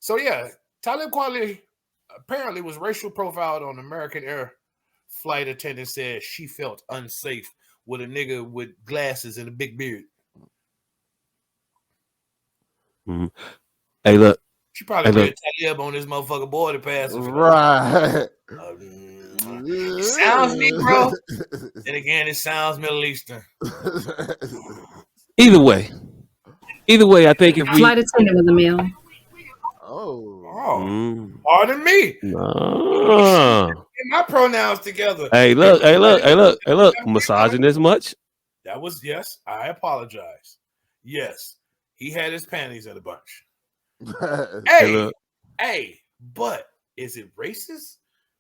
So yeah, Talib Kweli apparently was racial profiled on American Air. Flight attendant said she felt unsafe with a nigga with glasses and a big beard. Mm-hmm. Hey, look. She probably read Talib on this motherfucking boarding pass. Right. It sounds Negro. And again, it sounds Middle Eastern. Either way, I think if we flight attendant of the meal. Pardon me. No. Get my pronouns together. Hey, look. Massaging this much? That was yes. I apologize. Yes, he had his panties in a bunch. Hey, but is it racist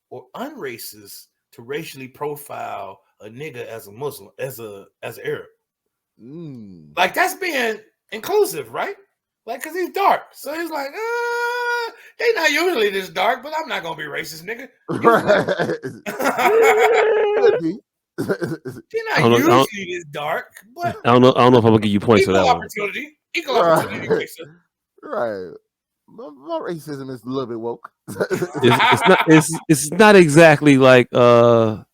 or unracist to racially profile a nigga as a Muslim, as an Arab? Like that's being inclusive, right? Like, cause he's dark, so he's like, he's not usually this dark, but I'm not gonna be racist, nigga. He's not usually this dark, but I don't know if I'm gonna give you points for that one. Equal opportunity, racist. Right. My racism is a little bit woke. It's not exactly like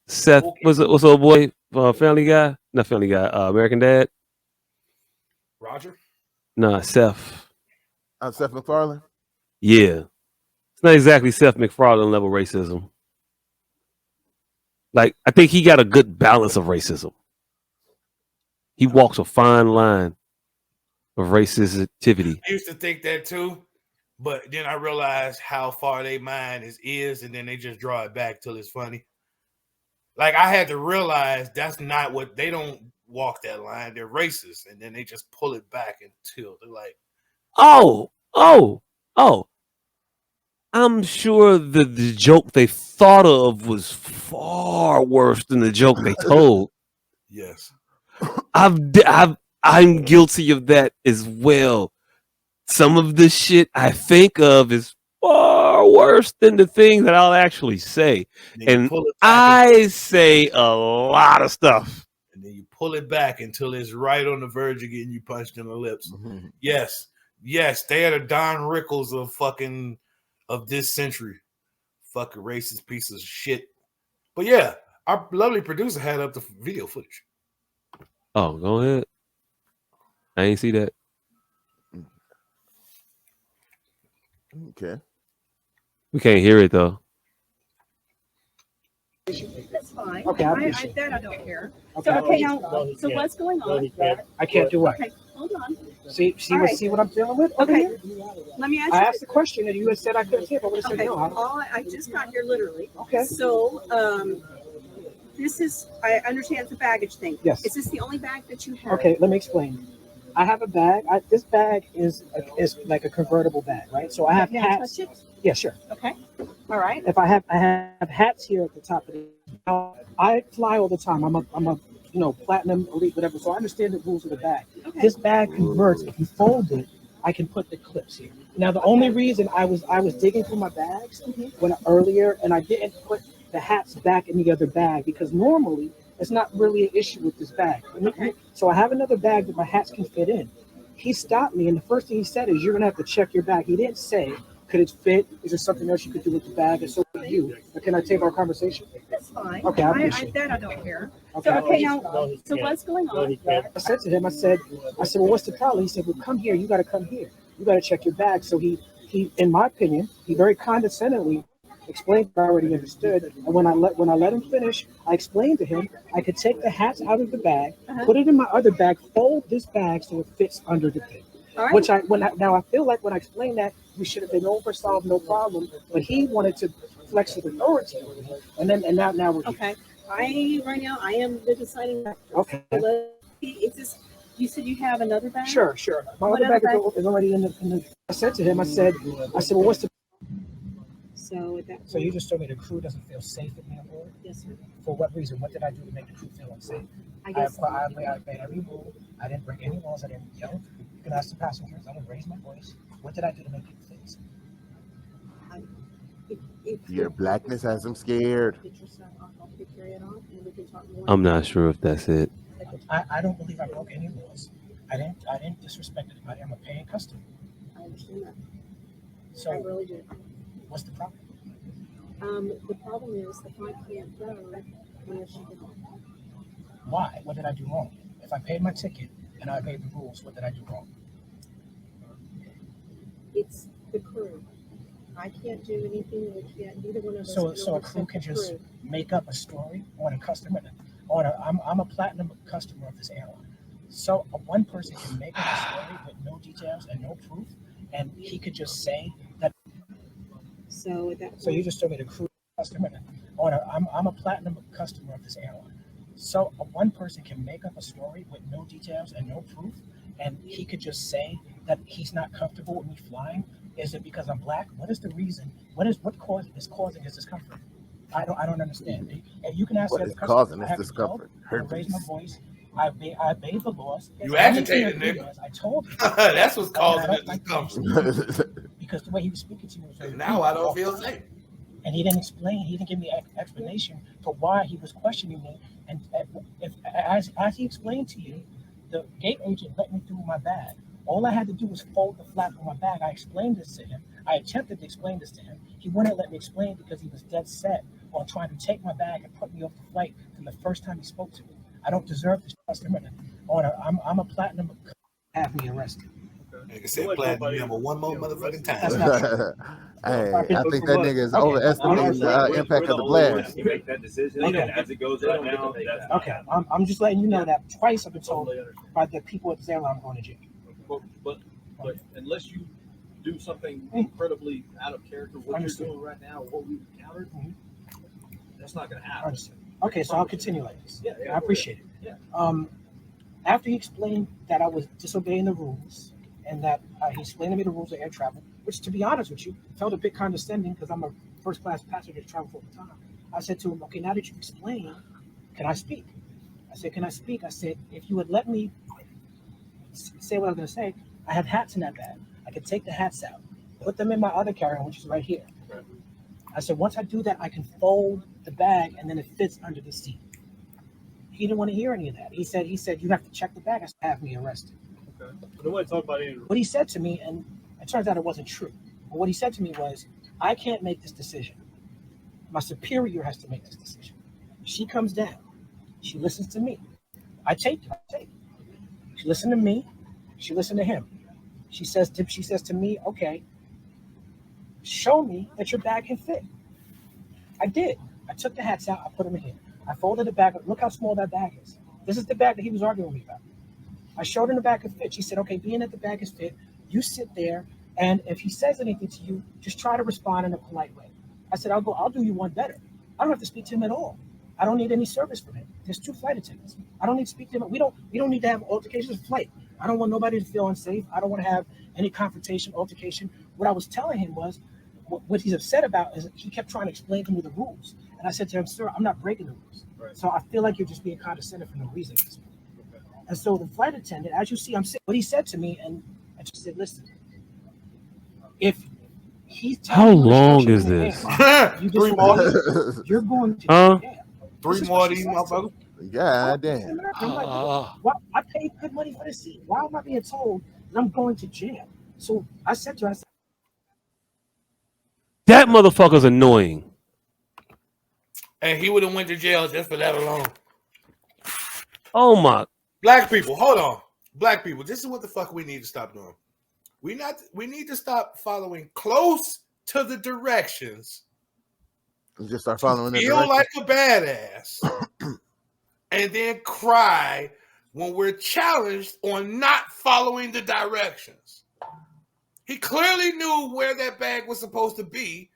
Seth. What's old boy? Family Guy? Not Family Guy. American Dad. Roger. Nah, Seth. Seth MacFarlane. Yeah, it's not exactly Seth MacFarlane level racism. Like I think he got a good balance of racism. He walks a fine line of racistivity. I used to think that too. But then I realized how far they mind is, and then they just draw it back till it's funny. Like I had to realize that's not what they don't walk that line. They're racist, and then they just pull it back until they're like, "Oh." I'm sure the joke they thought of was far worse than the joke they told. Yes, I'm guilty of that as well. Some of the shit I think of is far worse than the things that I'll actually say. And I say a lot of stuff. And then you pull it back until it's right on the verge of getting you punched in the lips. Mm-hmm. Yes, they are the Don Rickles of this century. Fucking racist pieces of shit. But yeah, our lovely producer had up the video footage. Oh, go ahead. I ain't see that. Okay. We can't hear it though. That's fine. Okay, I don't care. Okay. So what's going on? I can't do what? Okay, hold on. See what I'm dealing with? Okay. Let me ask you. I asked the question and you had said I couldn't hear, but I would have said no. I just got here literally. Okay. So this is, I understand it's a baggage thing. Yes. Is this the only bag that you have? Okay, let me explain. I have a bag. This bag is like a convertible bag, right? So I have hats. Touch it? Yeah, sure. Okay. All right. I have hats here at the top of it. I fly all the time. I'm a platinum elite, whatever. So I understand the rules of the bag. Okay. This bag converts. If you fold it, I can put the clips here. Now the only reason I was digging through my bags earlier, and I didn't put the hats back in the other bag because normally it's not really an issue with this bag. Okay. So I have another bag that my hats can fit in. He stopped me, and the first thing he said is, "You're gonna have to check your bag." He didn't say, "Could it fit? Is there something else you could do with the bag?" And so do you. But can I take our conversation? That's fine. Okay, I don't care. Okay. So what's going on? I said to him, I said, "Well, what's the problem?" He said, "Well, come here. You got to come here. You got to check your bag." So he, in my opinion, he very condescendingly explained what I already understood. And when I let him finish, I explained to him I could take the hats out of the bag, put it in my other bag, fold this bag so it fits under the thing. All right. Now I feel like when I explained that, we should have been oversolved, no problem. But he wanted to flex his authority over me, and now we're okay. Right now I am the deciding factor. Okay. Is this? You said you have another bag? Sure. My other bag is already in the. I said to him, I said, "Well, what's the?" So you just told me the crew doesn't feel safe at me on board? Yes, sir. For what reason? What did I do to make the crew feel unsafe? I made every rule. I didn't break any laws. I didn't yell. You can ask the passengers. I didn't raise my voice. What did I do to make people feel safe? Your blackness has them scared. I'm not sure if that's it. I don't believe I broke any laws. I didn't disrespect anybody. I'm a paying customer. I understand that. So I really do. what's the problem? The problem is the flight can't go unless you go. Why? What did I do wrong? If I paid my ticket and I obeyed the rules, what did I do wrong? It's the crew. I can't do anything. We can't. Neither one of us. So a crew can just make up a story on a customer. I'm a platinum customer of this airline. So one person can make up a story with no details and no proof, and he could just say that. So at that point, So you just told me the crew customer. I'm a platinum customer of this airline. So one person can make up a story with no details and no proof, and he could just say that he's not comfortable with me flying. Is it because I'm black? What is the reason? What is causing his discomfort? I don't understand. And you can ask What as is a customer, causing I this have to discomfort? go, I raise my voice. I obey the laws. You agitated, nigga. I told him. That's what's causing I the don't discomfort. because the way he was speaking to me was very Now rude I don't all the feel time. safe. And he didn't explain. He didn't give me an explanation for why he was questioning me. And as he explained to you, the gate agent let me through my bag. All I had to do was fold the flap on my bag. I explained this to him. I attempted to explain this to him. He wouldn't let me explain because he was dead set on trying to take my bag and put me off the flight from the first time he spoke to me. I don't deserve this customer. I'm a platinum. Have me arrested. Nigga said platinum number one more motherfucking time. That's not true. Hey, I think that nigga is Okay. overestimating the impact of the blast. You make that decision, Okay. and as it goes right now, that's Okay, I'm just letting you know that twice I've been told by the people at this airline I'm going to jail. But unless you do something incredibly out of character, what Understood. you're doing right now, what we've encountered, that's not going to happen. Understood. Okay, so I'll continue like this. Yeah, I appreciate it. Yeah. After he explained that I was disobeying the rules and that he explained to me the rules of air travel, which, to be honest with you, felt a bit condescending because I'm a first-class passenger to travel full time. I said to him, okay, now that you've explained, can I speak? I said, can I speak? I said, if you would let me say what I was going to say, I have hats in that bag. I could take the hats out, put them in my other carry-on, which is right here. I said, once I do that, I can fold the bag and then it fits under the seat. He didn't want to hear any of that. He said, you have to check the bag. I said, have me arrested. Okay. But nobody talked about any. What he said to me, and it turns out it wasn't true, but what he said to me was, I can't make this decision. My superior has to make this decision. She comes down. She listens to me. I take her. She listened to me. She listened to him. She says to me, okay, show me that your bag can fit. I did. I took the hats out. I put them in here. I folded the bag. Look how small that bag is. This is the bag that he was arguing with me about. I showed him the bag could fit. She said, okay, being that the bag is fit, you sit there, and if he says anything to you, just try to respond in a polite way. I said, I'll do you one better. I don't have to speak to him at all. I don't need any service from him. There's 2 flight attendants. I don't need to speak to him. We don't need to have altercations of flight. I don't want nobody to feel unsafe. I don't want to have any confrontation, altercation. What I was telling him was, what he's upset about is he kept trying to explain to me the rules. And I said to him, sir, I'm not breaking the rules. Right. So I feel like you're just being condescending for no reason. Okay. And so the flight attendant, as you see, I'm saying what he said to me, and I just said, listen, if he's how long is this? 3 more. You're going to jail. 3 more of these motherfuckers. God damn. I'm like, well, I paid good money for the seat. Why am I being told that I'm going to jail? So I said to her, that motherfucker's annoying. And he would have went to jail just for that alone. Oh my. Black people, hold on. Black people, this is what the fuck we need to stop doing. We need to stop following close to the directions. You just start following the feel like a badass. And then cry when we're challenged on not following the directions. He clearly knew where that bag was supposed to be.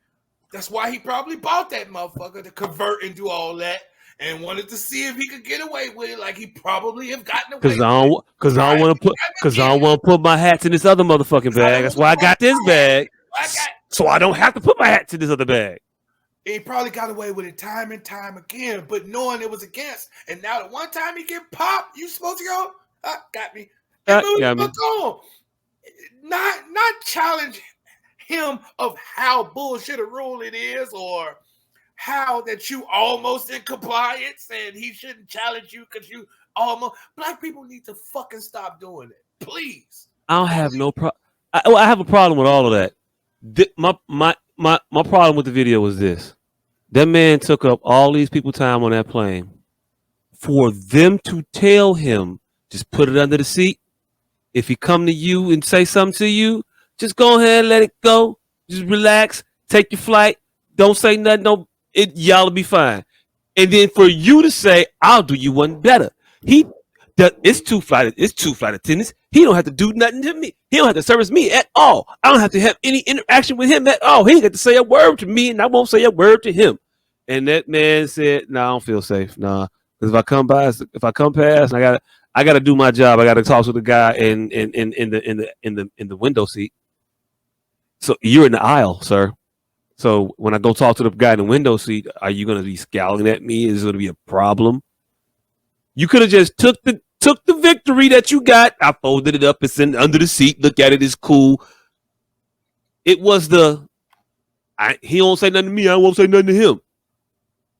That's why he probably bought that motherfucker to convert and do all that, and wanted to see if he could get away with it, like he probably have gotten away. Because I don't want to put my hats in this other motherfucking bag. That's why I got this bag, so I don't have to put my hats in this other bag. He probably got away with it time and time again, but knowing it was against. And now the one time he get popped, you supposed to go, got me. Got me. Not challenge him of how bullshit a rule it is, or how that you almost in compliance and he shouldn't challenge you because you almost. Black people need to fucking stop doing it, please. I don't have no problem. I have a problem with all of that. My problem with the video was this. That man took up all these people time on that plane for them to tell him, just put it under the seat. If he come to you and say something to you, just go ahead and let it go. Just relax. Take your flight. Don't say nothing. No, y'all will be fine. And then for you to say, I'll do you one better. It's two flight attendants. He don't have to do nothing to me. He don't have to service me at all. I don't have to have any interaction with him at all. He ain't got to say a word to me, and I won't say a word to him. And that man said, "No, I don't feel safe. Nah, because if I come past, I gotta do my job. I gotta talk to the guy in the window seat. So you're in the aisle, sir. So when I go talk to the guy in the window seat, are you gonna be scowling at me? Is it gonna be a problem? You could have just took the victory that you got. I folded it up. It's under the seat. Look at it. It's cool. It was he won't say nothing to me. I won't say nothing to him.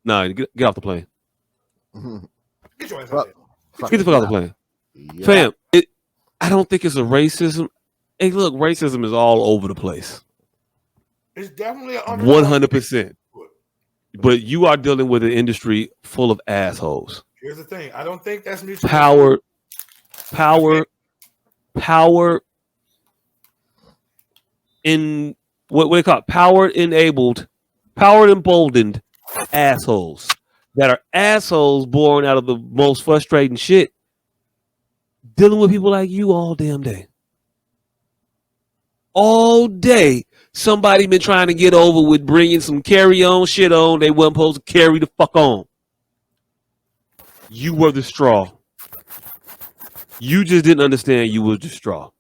Nah, get off the plane. Get your ass out there. Get the fuck off the plane. Yeah. Fam, I don't think it's a racism. Hey, look, racism is all over the place. It's definitely 100%. But you are dealing with an industry full of assholes. Here's the thing. I don't think that's mutual. Power in what they call it? Power emboldened assholes that are assholes born out of the most frustrating shit, dealing with people like you all damn day. All day, somebody been trying to get over with bringing some carry-on shit on they wasn't supposed to carry the fuck on. You were the straw. You just didn't understand you were the straw.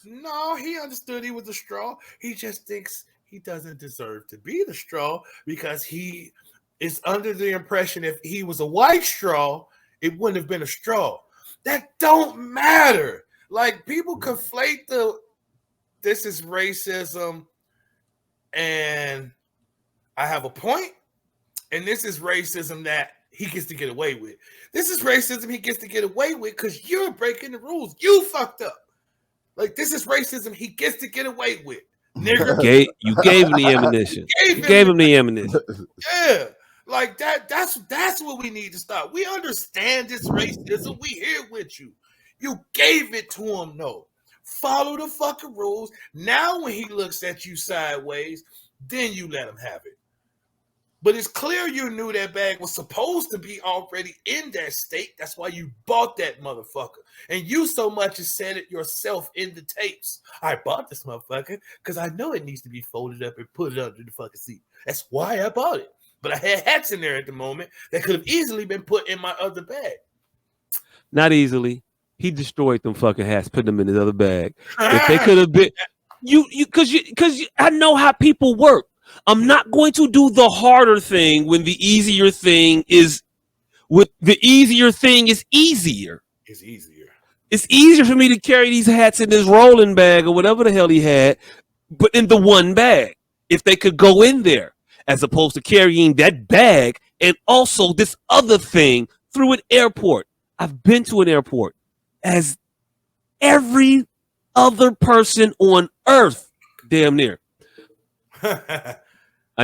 No, he understood he was the straw. He just thinks he doesn't deserve to be the straw because he is under the impression if he was a white straw, it wouldn't have been a straw. That don't matter. Like, people conflate this is racism and I have a point, and this is racism that he gets to get away with. This is racism he gets to get away with because you're breaking the rules. You fucked up. Like, this is racism he gets to get away with. Nigga. You gave him the ammunition. You gave him the ammunition. Yeah. Like, that's what we need to stop. We understand this racism. We here with you. You gave it to him, though. Follow the fucking rules. Now when he looks at you sideways, then you let him have it. But it's clear you knew that bag was supposed to be already in that state. That's why you bought that motherfucker. And you so much as said it yourself in the tapes. I bought this motherfucker because I know it needs to be folded up and put it under the fucking seat. That's why I bought it. But I had hats in there at the moment that could have easily been put in my other bag. Not easily. He destroyed them fucking hats, put them in his other bag. If they could have been, because I know how people work. I'm not going to do the harder thing when the easier thing is easier. It's easier. It's easier for me to carry these hats in this rolling bag or whatever the hell he had, but in the one bag. If they could go in there, as opposed to carrying that bag and also this other thing through an airport. I've been to an airport as every other person on earth, damn near. I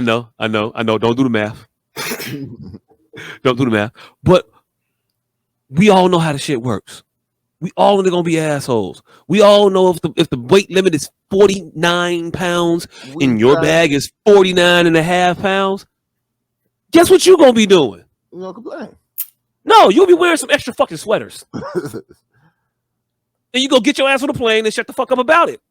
know. Don't do the math. Don't do the math. But we all know how the shit works. We all know they're gonna be assholes. We all know if the weight limit is 49 pounds and your bag is 49 and a half pounds, guess what you gonna be doing? You don't complain. No, you'll be wearing some extra fucking sweaters. And you go get your ass on the plane and shut the fuck up about it.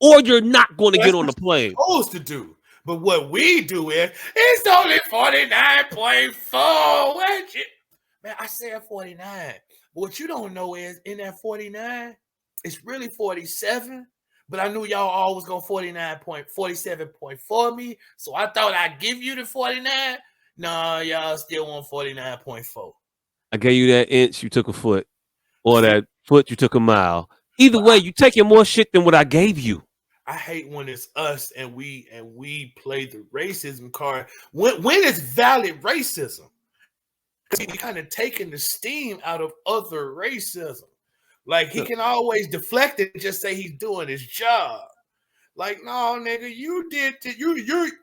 Or you're not going to get on the plane. Supposed to do. But what we do is, it's only 49.4. Man, I said 49. But what you don't know is, in that 49, it's really 47. But I knew y'all always go 47.4 me. So I thought I'd give you the 49. No, y'all still want 49.4. I gave you that inch, you took a foot. Or that foot, you took a mile. Either way, you taking more shit than what I gave you. I hate when it's us and we play the racism card. When it's valid racism, we kind of taking the steam out of other racism. Like, he can always deflect it and just say he's doing his job. Like, no, nigga, you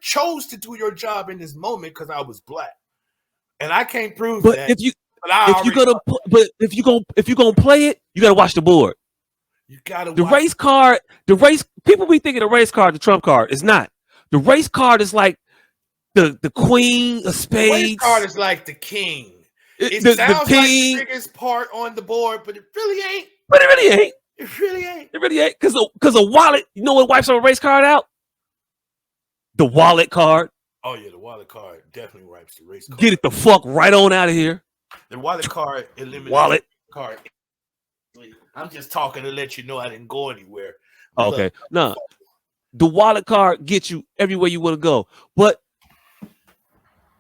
chose to do your job in this moment because I was black, and I can't prove that. If you gonna play it, you gotta watch the board. You gotta the race card. People be thinking the race card, the trump card. It's not. The race card is like the queen of spades. The race card is like the king. It sounds like the biggest part on the board, but it really ain't. But it really ain't. It really ain't. It really ain't. Because a wallet, you know what wipes a race card out? The wallet card. Oh yeah, the wallet card definitely wipes the race card. Get it the fuck right on out of here. The wallet card eliminates wallet card. I'm just talking to let you know I didn't go anywhere. Okay. No. The wallet card gets you everywhere you want to go. But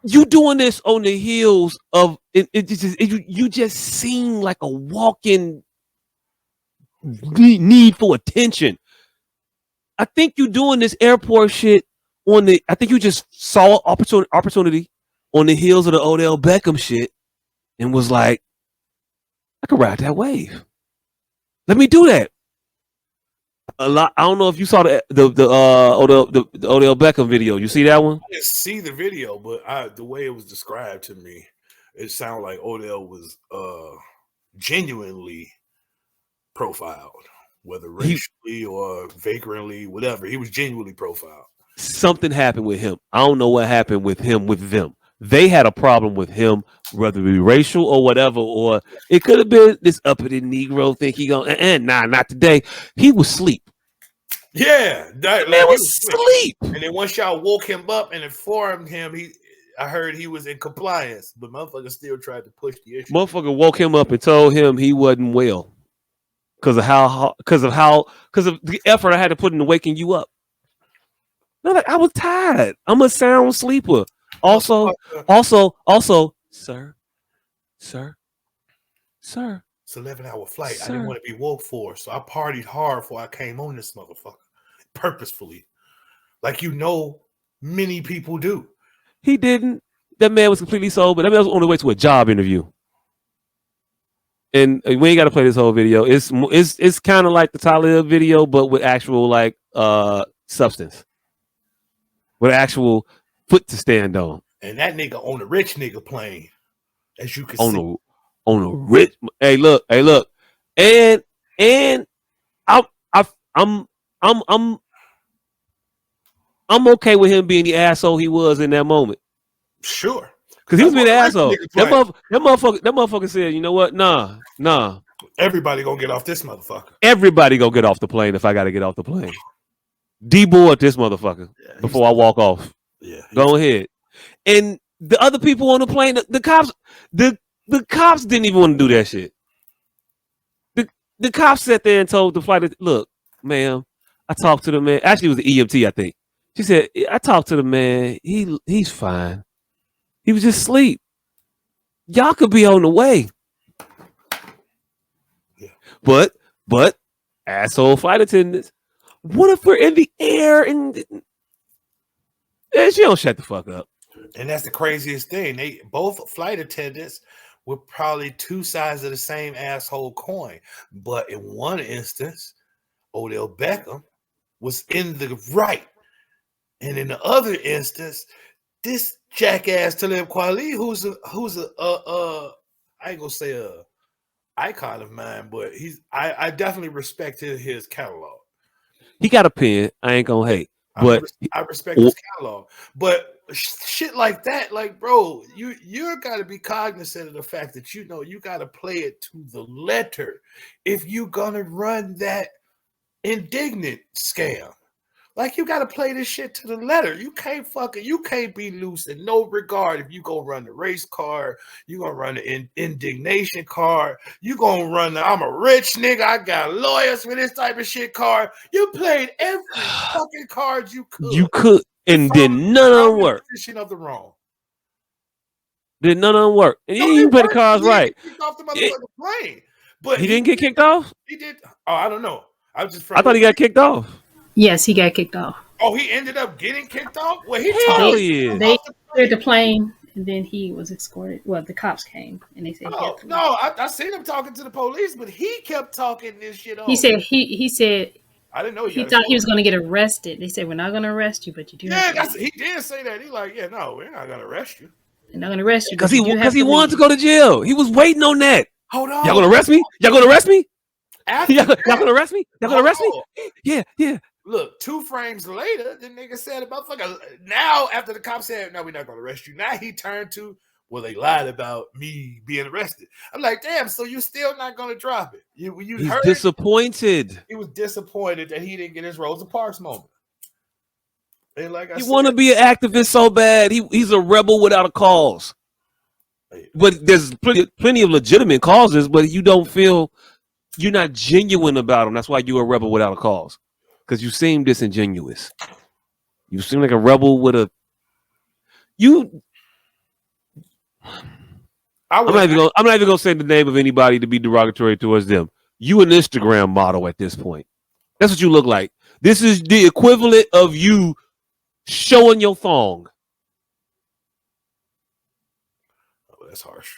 you doing this on the heels of you just seem like a walking need for attention. I think you doing this airport shit I think you just saw opportunity on the heels of the Odell Beckham shit and was like, I could ride that wave. Let me do that. I don't know if you saw the Odell Beckham video. You see that one? I didn't see the video, but the way it was described to me, it sounded like Odell was genuinely profiled, whether racially or vagrantly, whatever. He was genuinely profiled. Something happened with him. I don't know what happened with him with them. They had a problem with him, whether it be racial or whatever, or it could have been this uppity Negro think he going, nah, not today. He was asleep. Yeah, that man was asleep. And then once y'all woke him up and informed him, I heard he was in compliance, but motherfucker still tried to push the issue. Motherfucker woke him up and told him he wasn't well because of the effort I had to put into waking you up. No, like I was tired. I'm a sound sleeper. Also, sir. It's an 11-hour flight. Sir. I didn't want to be woke for, so I partied hard before I came on this motherfucker, purposefully, like many people do. He didn't. That man was completely sober. That man was on the way to a job interview, and we ain't got to play this whole video. It's kind of like the Talib video, but with actual like substance, with actual foot to stand on. And that nigga on a rich nigga plane, as you can see. On a rich, hey look, and I'm okay with him being the asshole he was in that moment. Sure, because he was being an asshole. That motherfucker said, you know what? Nah. Everybody gonna get off this motherfucker. Everybody gonna get off the plane if I gotta get off the plane. Deboard this motherfucker before I walk off. Yeah, go ahead. And the other people on the plane, the cops, the cops didn't even want to do that shit. The cops sat there and told the flight, look, ma'am, I talked to the man. Actually, it was the EMT, I think. She said, I talked to the man. He's fine. He was just asleep. Y'all could be on the way. Yeah. But asshole flight attendants, what if we're in the air and she don't shut the fuck up? And that's the craziest thing. They both flight attendants were probably two sides of the same asshole coin. But in one instance, Odell Beckham was in the right. And in the other instance, this jackass Talib Kweli, who's a I ain't gonna say a icon of mine, but I definitely respect his catalog. He got a pen. I ain't gonna hate. But I respect his catalog. But shit like that, like, bro, you're got to be cognizant of the fact that you got to play it to the letter if you're gonna run that indignant scam. Like, you got to play this shit to the letter. You can't be loose in no regard. If you go run the race card, you gonna run the indignation card, you gonna run the I'm a rich nigga, I got lawyers for this type of shit card. You played every fucking card you could. And did none of them work. Of the wrong. Did none of them work. And he didn't play the cards right. Off the motherfucking plane. But he didn't get kicked off? He did. Oh, I don't know. I thought he got kicked off. Yes, he got kicked off. Oh, he ended up getting kicked off? Well, They cleared the plane, and then he was escorted. Well, the cops came, and they said, I seen him talking to the police, but he kept talking this shit off. He said I didn't know he thought he was going to get arrested. They said, we're not going to arrest you, but you do. Yeah, he did say that. He like, yeah, no, we're not going to arrest you. They're not going to arrest you because he wanted to go to jail. He was waiting on that. Hold on, y'all gonna arrest me? Y'all gonna arrest me? Y'all gonna arrest me? Y'all gonna arrest me? Yeah. Look, 2 frames later, the nigga said, "Motherfucker." Now, after the cop said, "No, we're not gonna arrest you," now he turned to, "Well, they lied about me being arrested." I'm like, damn. So you still not gonna drop it? He's disappointed. He was disappointed that he didn't get his Rosa Parks moment. And like I said, want to be an activist so bad. He's a rebel without a cause. But there's plenty of legitimate causes, but you don't feel you're not genuine about them. That's why you're a rebel without a cause, because you seem disingenuous. You seem like a rebel with a I'm not even gonna say the name of anybody to be derogatory towards them. You an Instagram model at this point. That's what you look like. This is the equivalent of you showing your thong. Oh, that's harsh.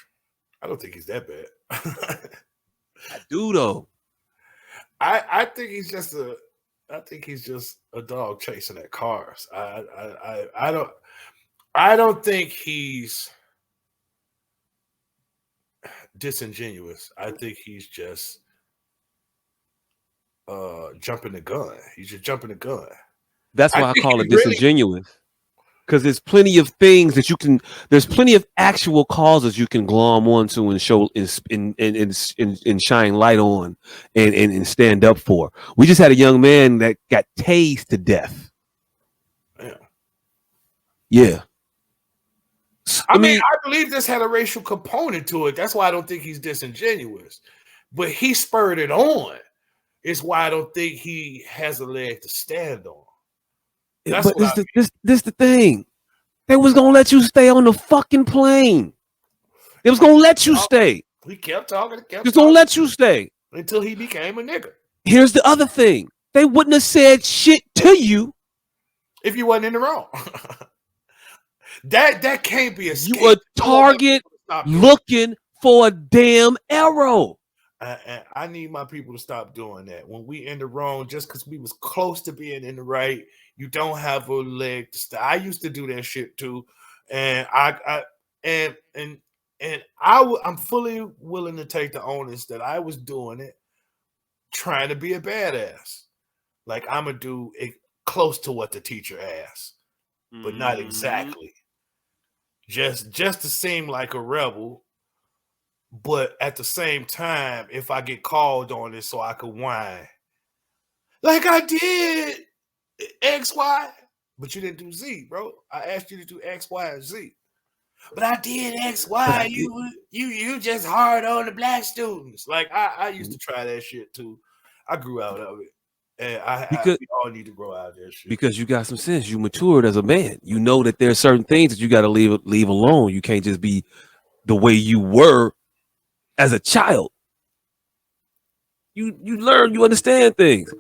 I don't think he's that bad. I do though. I think he's just a dog chasing at cars. I don't think he's disingenuous. I think he's just jumping the gun. He's just jumping the gun. That's why I call it disingenuous. Because there's plenty of things that there's plenty of actual causes you can glom onto and show and shine light on and stand up for. We just had a young man that got tased to death. Yeah. I mean, I believe this had a racial component to it. That's why I don't think he's disingenuous. But he spurred it on. It's why I don't think he has a leg to stand on. But this the thing. They was gonna let you stay on the fucking plane. They was gonna let you stay. He kept talking. Just gonna let you stay until he became a nigga. Here's the other thing. They wouldn't have said shit to you if you wasn't in the wrong. That can't be a you a target looking for a damn arrow. I need my people to stop doing that. When we in the wrong, just because we was close to being in the right, you don't have a leg to stay. I used to do that shit too, and I'm fully willing to take the onus that I was doing it, trying to be a badass. Like I'm gonna do it close to what the teacher asked, but not exactly. Just to seem like a rebel. But at the same time, if I get called on it so I could whine, like I did X, Y, but you didn't do Z, bro. I asked you to do X, Y, and Z. But I did X, Y. You just hard on the black students. Like I used to try that shit too. I grew out of it. And we all need to grow out of that shit. Because you got some sense. You matured as a man. You know that there's certain things that you got to leave alone. You can't just be the way you were as a child. You learn, you understand things.